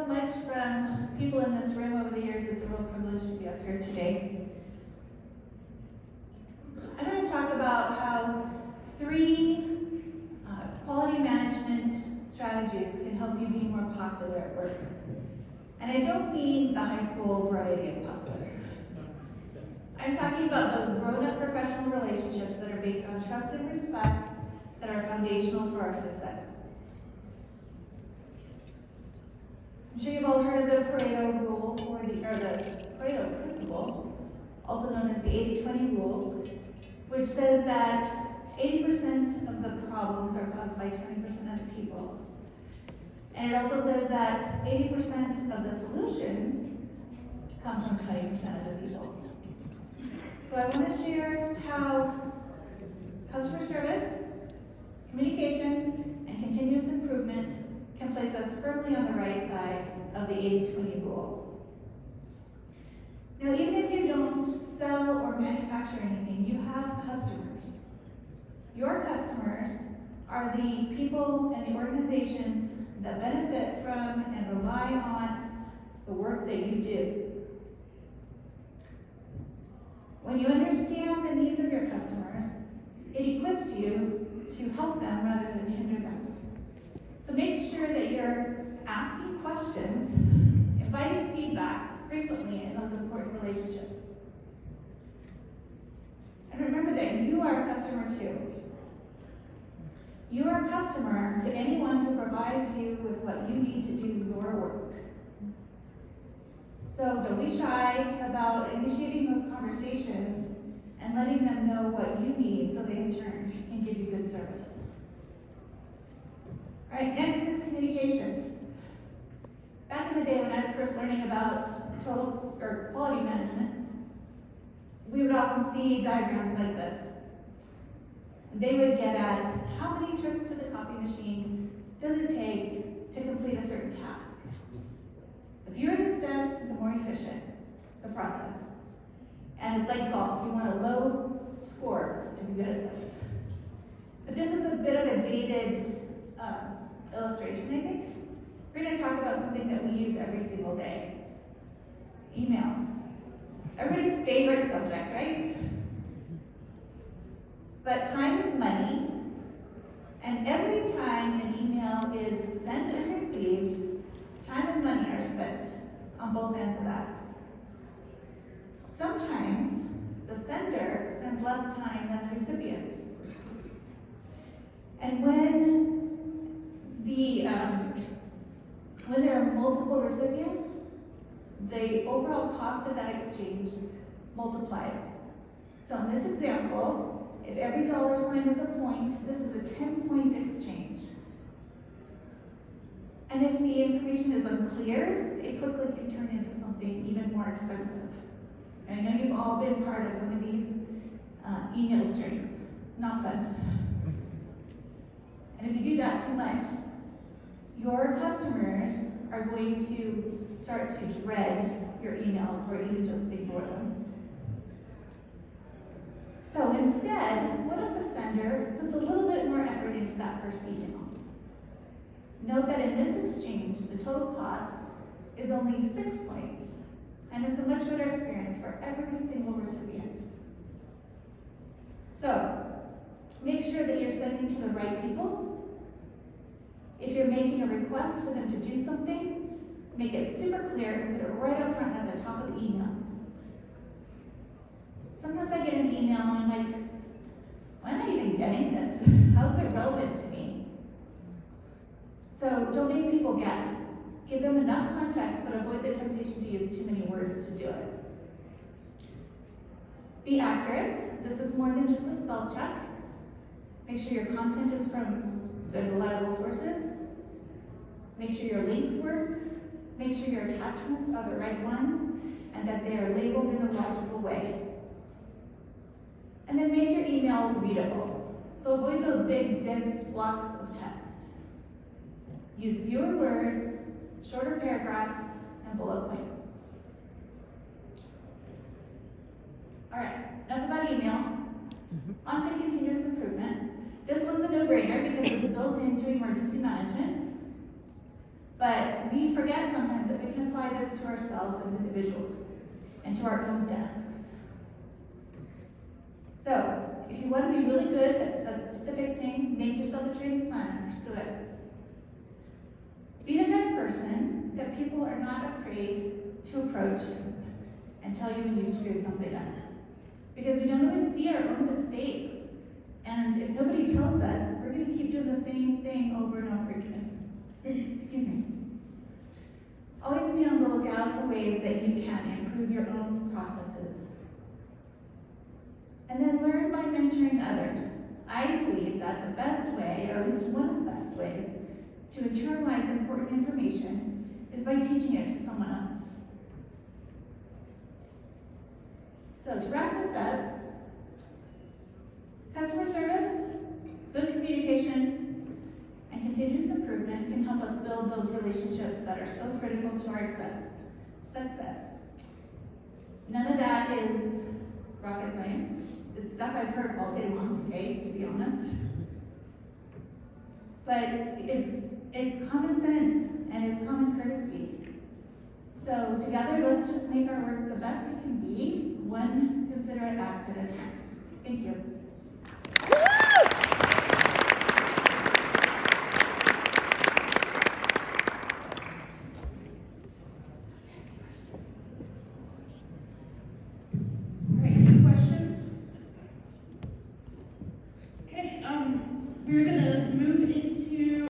so much from people in this room over the years. It's a real privilege to be up here today. I'm going to talk about how 3 quality management strategies can help you be more popular at work. And I don't mean the high school variety of popular. I'm talking about those grown-up professional relationships that are based on trust and respect that are foundational for our success. I'm sure you've all heard of the Pareto rule, or the Pareto principle, also known as the 80-20 rule, which says that 80% of the problems are caused by 20% of the people. And it also says that 80% of the solutions come from 20% of the people. So I want to share how customer service, communication, and continuous improvement can place us firmly on the right side of the 80-20 rule. Now, even if you don't sell or manufacture anything, you have customers. Your customers are the people and the organizations that benefit from and rely on the work that you do. When you understand the needs of your customers, it equips you to help them rather than hinder them. So make sure that you're asking questions, inviting feedback frequently in those important relationships. And remember that you are a customer too. You are a customer to anyone who provides you with what you need to do your work. So don't be shy about initiating those conversations and letting them know what you need so they in turn can give you good service. All right, next is communication. Back in the day when I was first learning about total or quality management, we would often see diagrams like this. They would get at how many trips to the copy machine does it take to complete a certain task. The fewer the steps, the more efficient the process. And it's like golf, you want a low score to be good at this. But this is a bit of a dated illustration, I think. We're going to talk about something that we use every single day. Email. Everybody's favorite subject, right? But time is money, and every time an email is sent and received, time and money are spent on both ends of that. Sometimes the sender spends less time than the recipients. And when there are multiple recipients, the overall cost of that exchange multiplies. So in this example, if every dollar sign is a point, this is a 10-point exchange. And if the information is unclear, it quickly can turn into something even more expensive. I know you've all been part of one of these email strings. Not fun. And if you do that too much, your customers are going to start to dread your emails or even just ignore them. So instead, what if the sender puts a little bit more effort into that first email? Note that in this exchange, the total cost is only 6 points, and it's a much better experience for every single recipient. So, make sure that you're sending to the right people. If you're making a request for them to do something, make it super clear and put it right up front at the top of the email. Sometimes I get an email and I'm like, why am I even getting this? How is it relevant to me? So don't make people guess. Give them enough context, but avoid the temptation to use too many words to do it. Be accurate. This is more than just a spell check. Make sure your content is from good, reliable sources. Make sure your links work. Make sure your attachments are the right ones and that they are labeled in a logical way. And then make your email readable. So avoid those big, dense blocks of text. Use fewer words, shorter paragraphs, and bullet points. All right, enough about email. On to continuous improvement. This one's a no-brainer because it's built into emergency management. But we forget sometimes that we can apply this to ourselves as individuals and to our own desks. So, if you want to be really good at a specific thing, make yourself a training plan and pursue it. Be the kind of person that people are not afraid to approach and tell you when you've screwed something up. Because we don't always see our own mistakes. And if nobody tells us, we're going to keep doing the same thing over and over again. Excuse me. Always be on the lookout for ways that you can improve your own processes. And then learn by mentoring others. I believe that the best way, or at least one of the best ways, to internalize important information is by teaching it to someone else. So to wrap this up, customer service, good communication, and continuous improvement can help us build those relationships that are so critical to our success. None of that is rocket science. It's stuff I've heard all day long today, to be honest. But it's common sense and it's common courtesy. So together, let's just make our work the best it can be, one considerate act at a time. Thank you.